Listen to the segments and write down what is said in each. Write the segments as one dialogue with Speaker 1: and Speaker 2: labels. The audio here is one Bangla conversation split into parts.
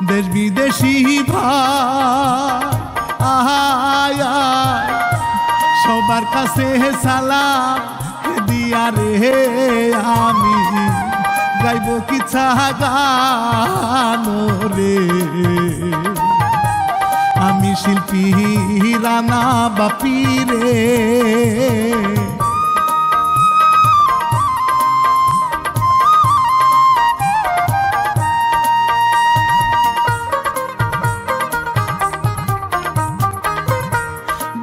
Speaker 1: দেশ বিদেশি ভাই আয়া সবার কাছে সালাম দিয়া রে আমি গাইব কিছা গান রে আমি শিল্পী রানা বাপি রে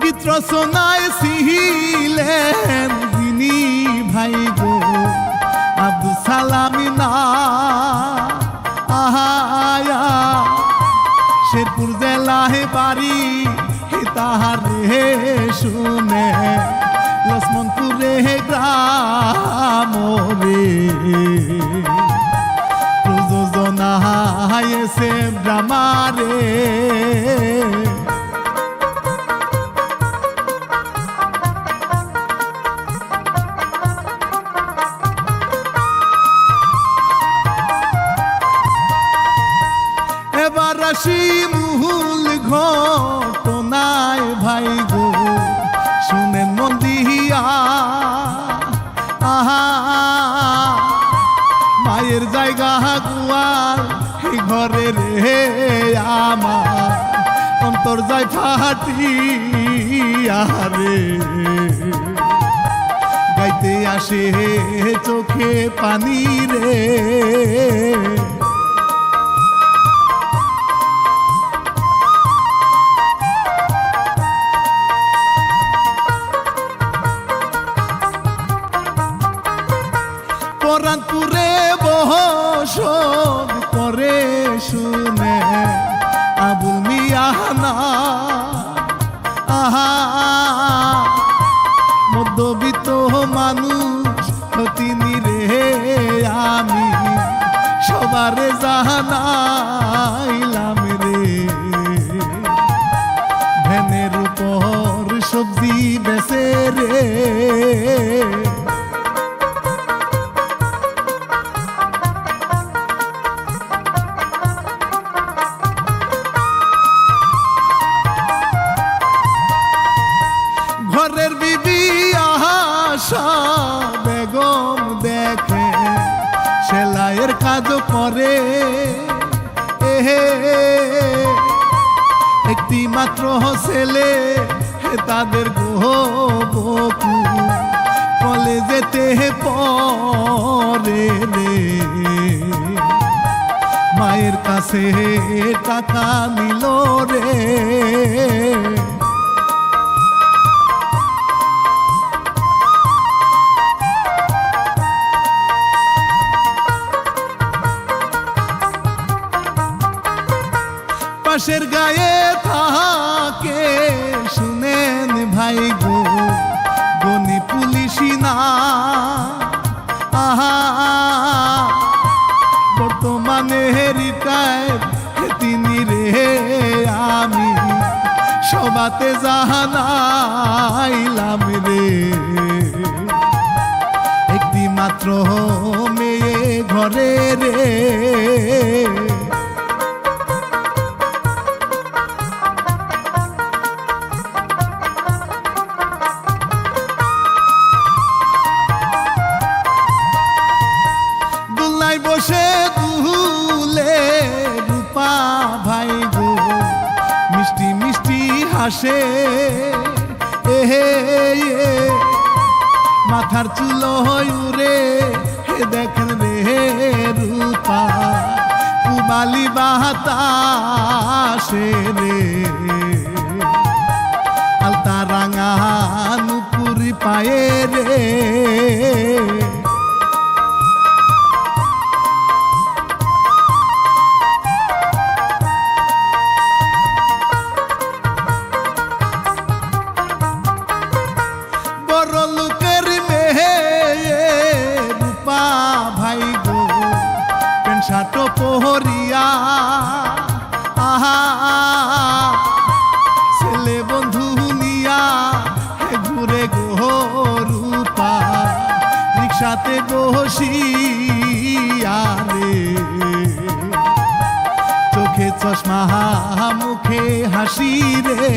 Speaker 1: গীত রচনায় ছিলেন যিনি ভাই গো আব্দুল সালামি না আহায়া শেরপুর জেলায় বাড়ি তাহার রে শুনে লক্ষ্মণপুরে গ্রাম রে প্রযোজনা হায়েছে ব্রাহ্মারে এবার আসি মূল ঘটনায় ভাই গো শুনেন মন দিয়া আহা মায়ের জায়গা গুয়াল ঘরে রে আমার অন্তর যায় ফাটিয়া রে গাইতে আসে চোখে পানি রে পরানপুরে বসত করে শুনে আবুল মিয়ানা আহা মধ্যবিত্ত মানুষ তিনি রে আমি সবারে জানাইলাম রে ভ্যানের উপর সবজি বেচে রে ঘরের বিবি আশা বেগম দেখে সেলাইয়ের কাজ করে একটি মাত্র ছেলে তাদের বকু কলেজেতে পড়ে রে মায়ের কাছে টাকা নিল রে পাশের গায়ে থাকে শুনেন ভাই গো গনি পুলিশি না আহা বর্তমানে রিটায়ার তিনি রে আমি সবাতে জানাইলাম রে একটি মাত্র মেয়ে ঘরে রে বসে দুলে রূপা ভাই গো মিষ্টি মিষ্টি হাসে মাথার চুল উড়ে দেখেন রে রূপা কুমালি বাতাসে রে আলতা রাঙা নুপুরি পায়ে রে শাটো পহরিয়া আহা বসিয়া রে, চোখে চশমা মুখে হাসি রে।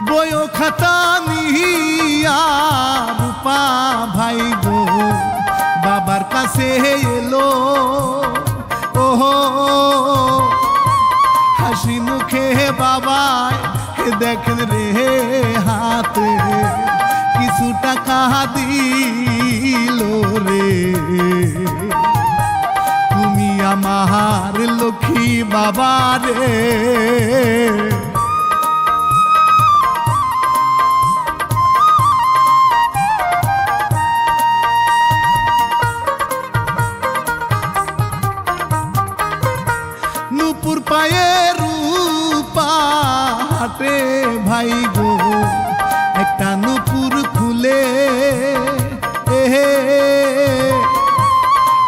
Speaker 1: বই খাতা নিয়া রূপা ভাই গো বাবার কাছে এলো, ওহো হাসি মুখে বাবাই দেখেন রে হাতে কিছু টাকা দিল রে। তুমি আমার লক্ষ্মী বাবা রে। নুপুর পায়ে রূপা হাটে ভাই গো একটা নুপুর খুলে,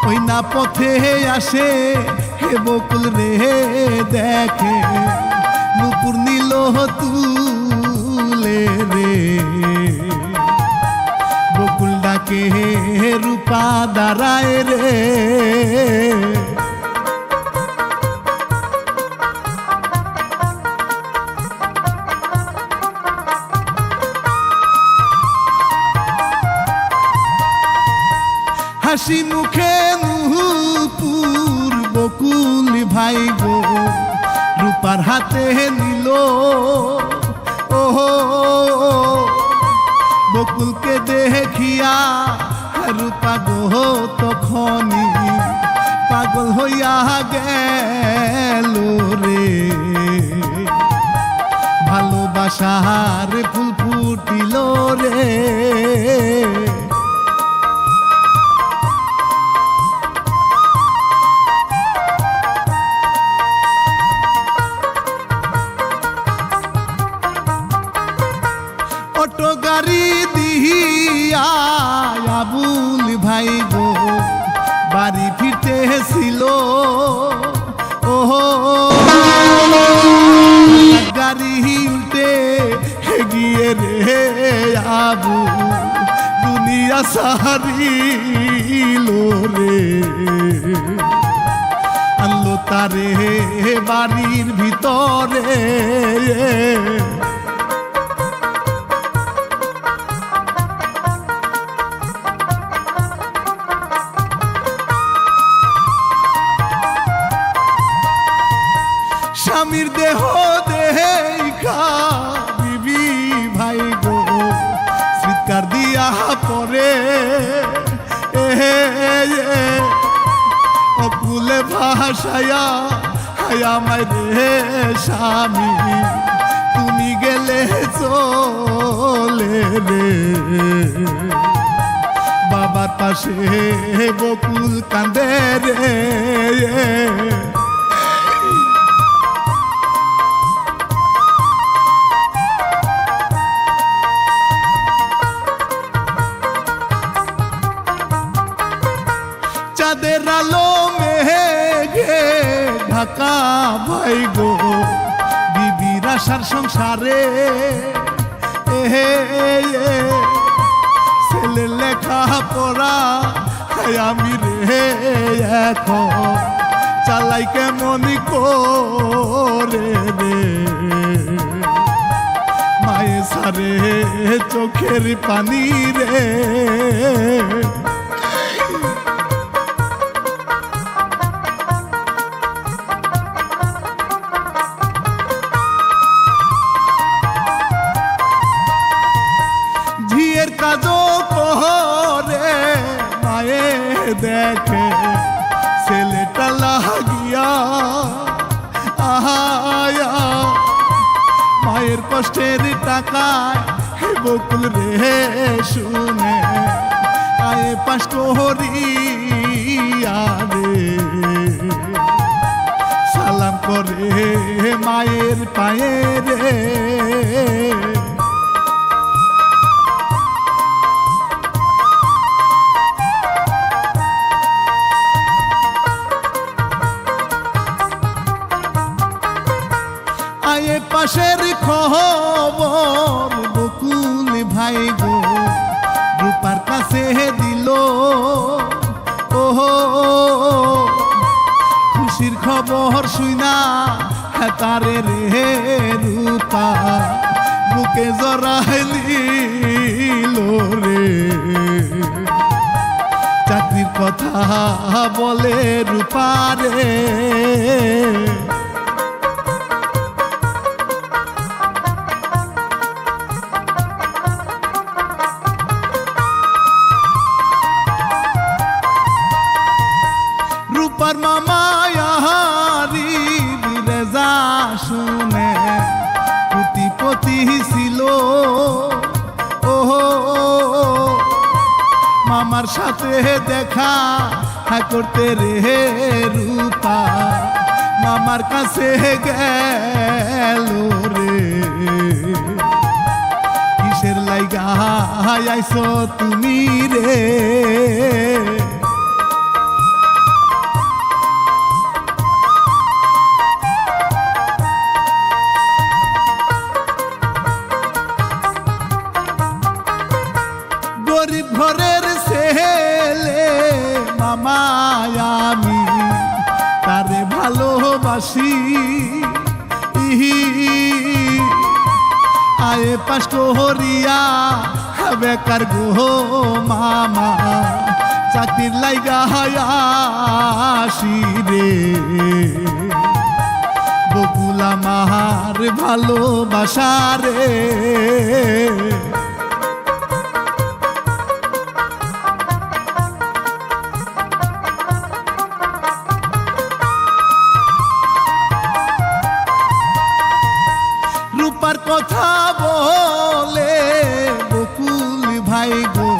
Speaker 1: ওই না পথে আসে হে বকুল রে দেখে নুপুর নিল তুলে রে। বকুল ডাকে রূপা দাঁড়ায় রে। হাসি মুখে নুপুর বকুল ভাই গো রূপার হাতে নিল, ওহো বকুলকে দেখিয়া রূপা গো তখনই পাগল হইয়া গেল রে। ভালোবাসার ফুল ফুটিল রে। অটো গাড়ি দিয়া আবুল ভাই গো বাড়ি ফিরতেছিল, ওহো গাড়ি উল্টে গিয়ে রে আবু দুনিয়া সারিল রে। আনলো তারে বাড়ির ভিতরে, স্বামীর দেহ দেখা বিবি ভাই গো চিৎকার দিয়া পরে, অকুলে ভাসায়া আমায় রে স্বামী তুমি গেলে চলে রে। বাবার পাশে বকুল কান্দে রে। চাঁদের আলো মেঘে ঢাকা ভাই গো বিবির আশার সংসারে, ছেলের লেখা পড়া আমি রে এখন চালাই কেমন করে রে। মায়ে সারে চোখের পানি রে। ঝিয়ের কাজও করে মায়ে দেখে ছেলেটা লাগিয়া, আহায়া মায়ের কষ্টের টাকায় বকুল রে শুনে আয়ে পাশ করিয়া রে। সালাম করে মায়ের পায়ে রে। পাশের খবর বকুল ভাই গো রূপার কাছে দিল ওহো খুশির খবর শুইনা তারে রে রূপা বুকে জড়াইল রে চাকরির কথা বলে রূপা রে রূপার মামায়ারি বিরেজা শুনে কোটিপতি ছিল ওহো মামার সাথে দেখা করতে রে রূপা মামার কাছে গেল রে কিসের লাইগা আইছো তুমি রে গরিব ঘরের ছেলে মামায় আমি তারে ভালোবাসি আয়ে পাশ করিয়া বেকার গো মামা চাকরির লাইগা আসি রে বকুল আমার ভালোবাসা রে রূপার কথা বলে বকুল ভাই গো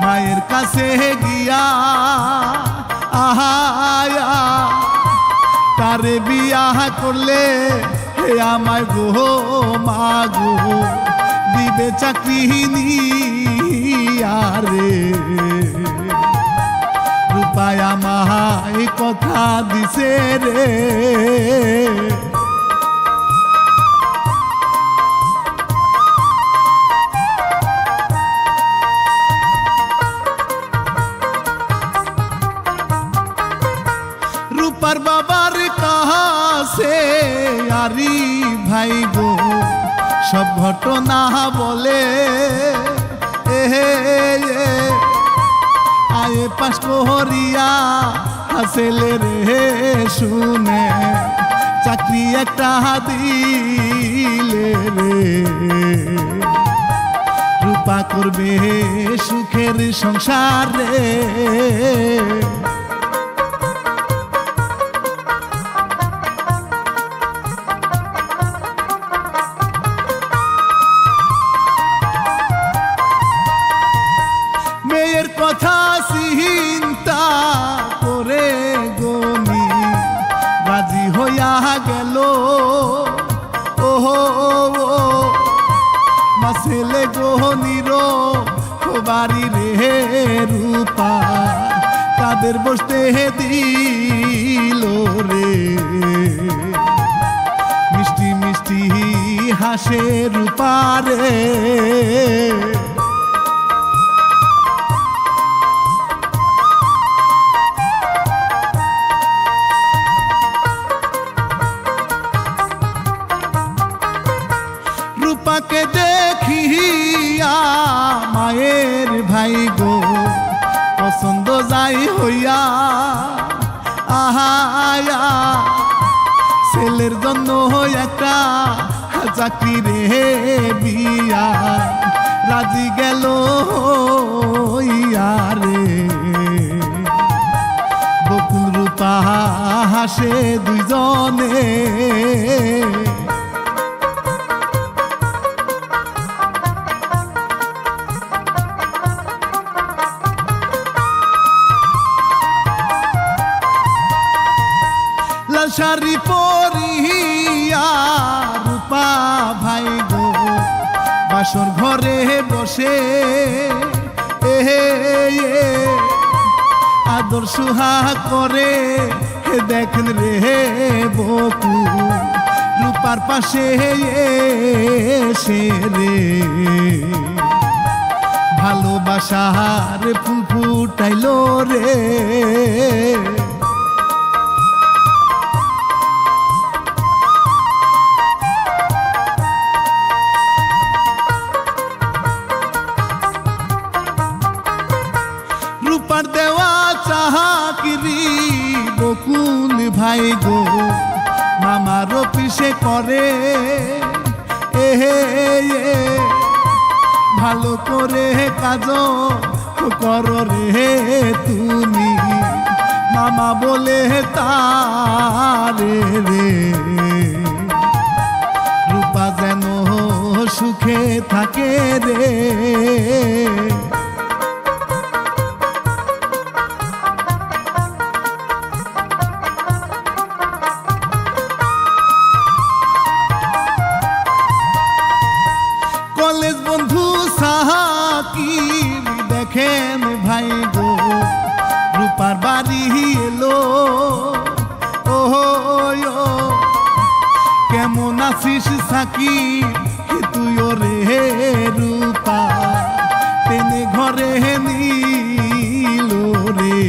Speaker 1: মায়ের কাছে গিয়া আহায়া তারে বিয়া করলে হে আমায় গো মা গো দিবে চাকরি নিয়া রে রূপায় আমায় কথা দিছে রে রূপার বাবার কাছে আরি ভাই গো সব ঘটনা বলে আয়ে পাশ করিয়া হাসেলে রে শুনে চাকরি একটা দিলে রে রূপা করবে সুখের সংসার রে মেয়ের কথা চিন্তা করে গনি রাজি হইয়া গেল ওহো মাসেলে গনির বাড়ি রে রূপা তাদের বসতে দিল রে মিষ্টি মিষ্টি হাসে রূপা রে রূপাকে দেখিয়া মায়ের ভাই গো পছন্দ যাই হইয়া আহায়া ছেলের জন্য একটা চাকরি রে বিয়া রাজি গেল হইয়া রে বকুল রূপা হাসে দুইজনে শাড়ি পরিয়া রূপা ভাই গো বাসর ঘরে বসে আদর সুহা করে দেখেন রে বকুল রূপার পাশে এসে রে ভালোবাসার ফুল ফুটাইলো রে। রূপার দেওয়া চাহাকিরি বকুল ভাই গো মামার অফিসে করে ভালো করে কাজ করো রে তুমি মামা বলে তারে রে। রূপা যেন সুখে থাকে রে। কলেজ বন্ধু সাকিব দেখেন ভাই গো রূপার বাড়ি এলো। ও কেমন আছিস সাকিব তুইও রে রূপা টেনে ঘরে নিল রে।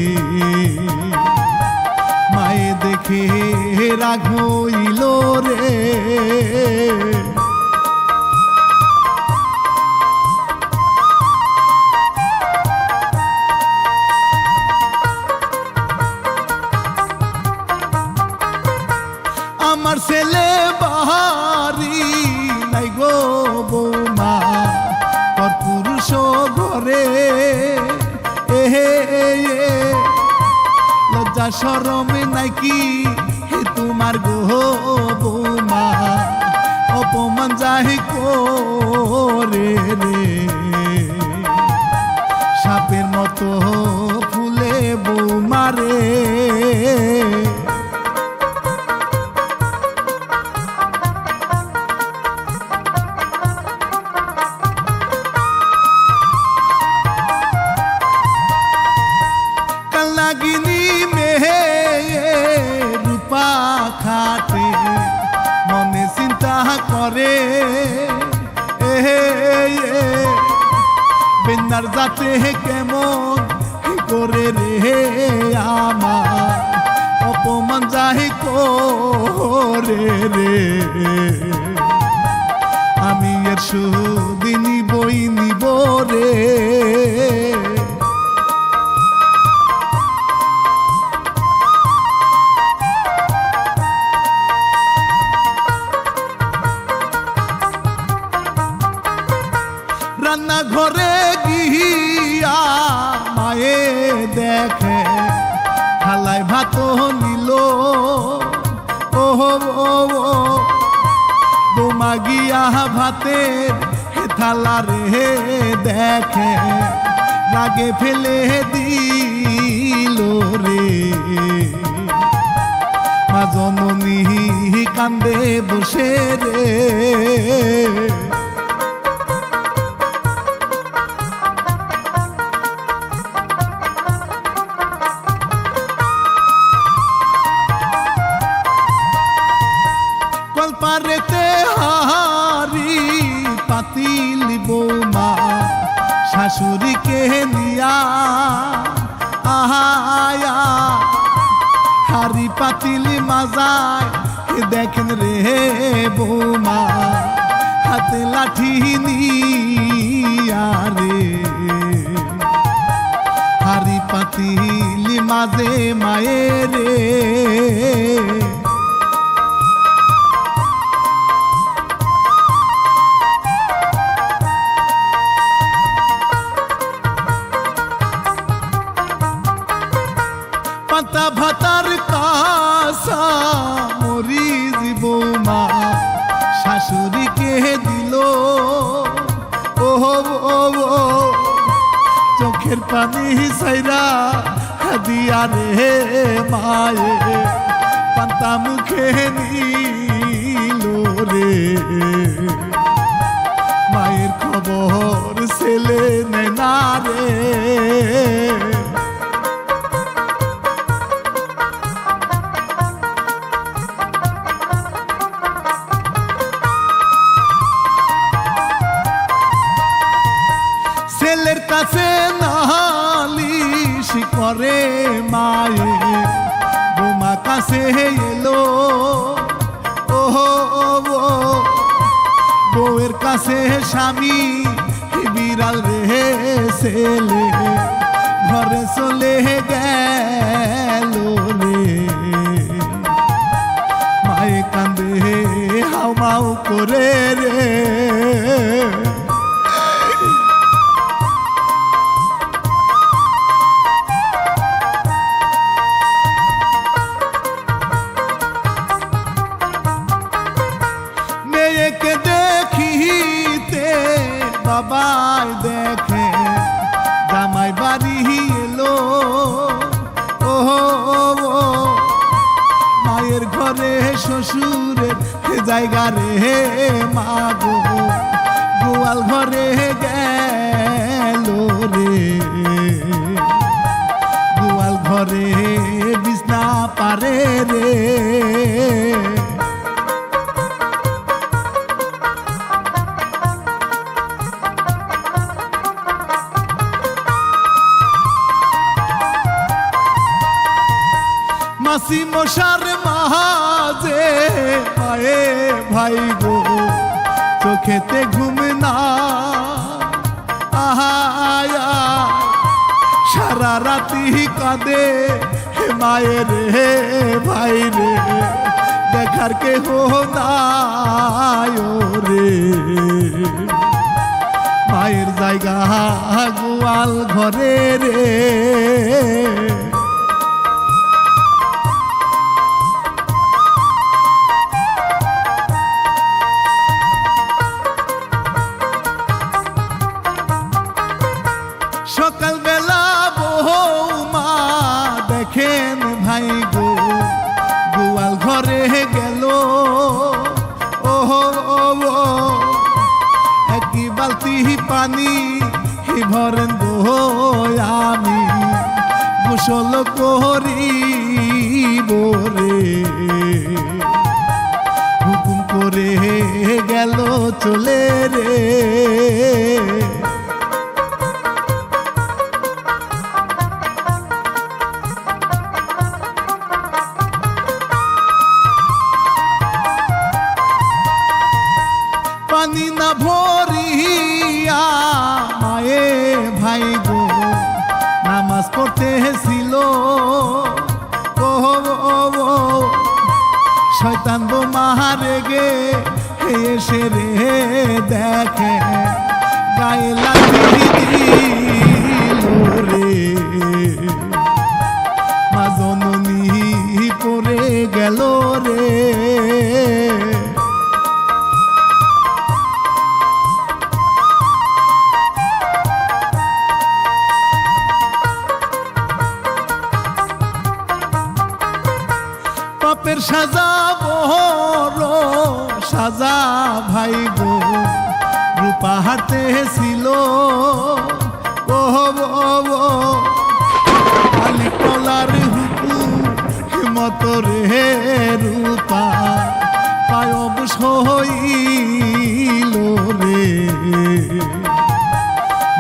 Speaker 1: মায়ে দেখে রাগ হইল রে। আমার ছেলে বাহারি নাই গো বৌমা তোর পুরুষ ঘরে লজ্জা শরম নাকি তোমার গো বৌমা অপমান যাই করে রে। সাপের মতো ফুলে বৌমারে। নাগিনী মেহে রূপা খাটে মনে চিন্তা করে বেনার যাতে কেমন করে রে আমার অপমান যাই করে রে। আমি এর সুদিনী বই নিব রে। রান্না ঘরে গিয়া মায়ে দেখে থালায় ভাত নিল। বোমা গিয়া ভাতের থালা রে দেখে রাগে ফেলে দিল রে। মা জননী কান্দে বসে রে। পারেতে হারি পাতিল বৌমা শাশুড়িকে নিয়া আহায়া হারি পাতিল মাজায় দেখেন রে বৌমা হাতে লাঠি নিয়া রে। হারি পাতিল মাঝে মায়ের রে। পাতা ভাতার কাসা মরিচ বৌমা শাশুড়িকে দিল। চোখের পানি সাইরা দিয়া রে মায়ে পান্তা মুখে নিল রে। মায়ের খবর ছেলে নেয় না রে। কাছে এলো ও বউয়ের কাছে স্বামী বিড়াল রে ছেলে ঘরে চলে গেল রে মায়ে কান্দে হাউ মাউ করে রে মেয়েকে দেখিতে বাবাই দেখে জামাই বাড়ি এলো ও মায়ের ঘরে শ্বশুরের জায়গা রে মাগো গোয়াল ঘরে গেল রে গোয়াল ঘরে বিছনা পারে রে মাসি মশার মাঝে পায়ে ভাই গো চোখেতে ঘুম না আহায়া সারা রাতি কাঁদে মায়ের রে ভাই রে দেখার কেহ নাই রে মায়ের জায়গা গোয়াল ঘরে রে সকালবেলা বৌমা দেখেন ভাই গো গোয়াল ঘরে গেল ও একই বালতি পানি ভরেন গো আমি গোসল করিব রে হুকুম করে গেল চলে রে পানি না ভরিয়া মায়ে ভাই গো নামাজ পড়তেছিল শয়তান বোমা রেগে এসে রে দেখে গায়ে লাগি দিল রে মা জননী পড়ে গেল রে পাপের সাজা বড় সাজা ভাই গো রূপা হাতে ছিল খালি কলার হুকু মত রে রূপা পায়ব হইল রে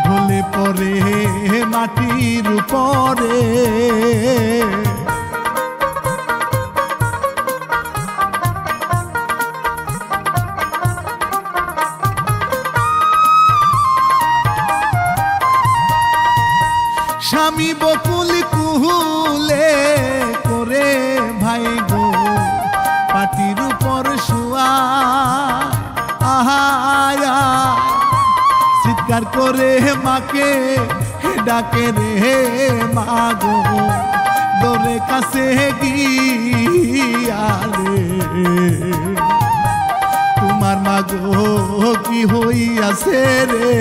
Speaker 1: ঢলে পরে মাটির উপরে স্বামী বকুল কুহুলে করে ভাই গো পাটির উপর শুয়া আহায়া চিৎকার করে মাকে ডাকে রে মাগো দরে কাছে গিয়া রে তোমার মাগো কি হইয়াছে রে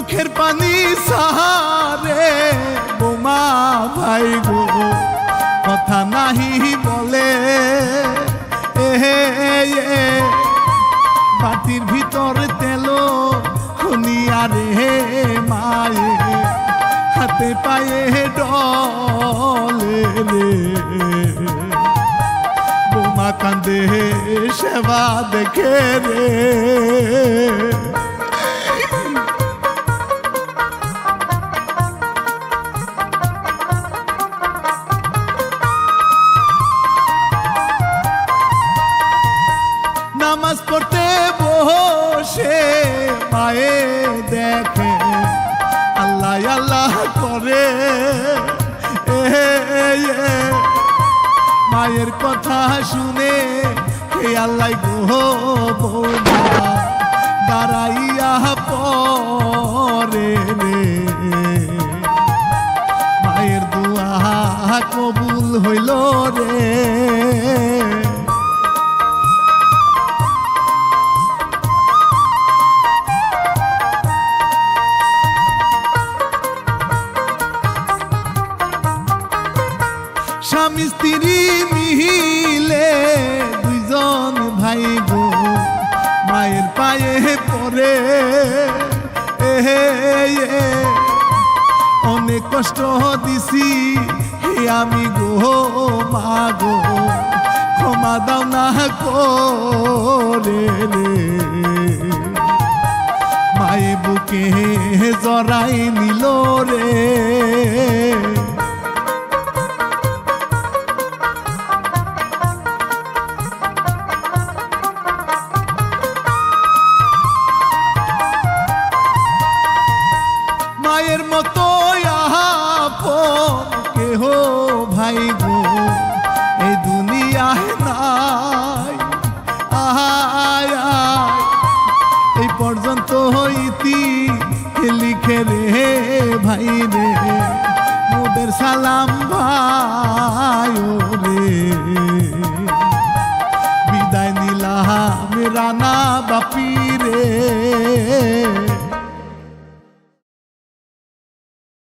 Speaker 1: চোখের পানি সাহারে বোমা ভাই গো কথা নাহি বলে বাটির ভিতর তেলো খুনিয়া রে মায়ে হাতে পায়ে ডলে রে বোমা মা কান্দে সেবা দেখে রে। নামাজ পড়তে বসে মায়ে দেখে আল্লাহ আল্লাহ করে। মায়ের কথা শুনে হে আল্লাহ গো বৌমা দাঁড়াইয়া পরে রে। মায়ের দোয়া কবুল হইল রে। স্বামী স্ত্রী মিলে দুইজন ভাই গো মায়ের পায়ে পড়ে। অনেক কষ্ট দিছি হে আমি গো মা গো ক্ষমা দাও না করে রে। মায়ে বুকে জড়াই নিল রে। মায়ের মতো আপন কেহ ভাই গো এই দুনিয়ায় নাই। আয় আয় এই পর্যন্ত হইতি লিখে রে ভাই রে মোদের সালাম ভাই রে। বিদায় নিলাম রানা বাপি রে।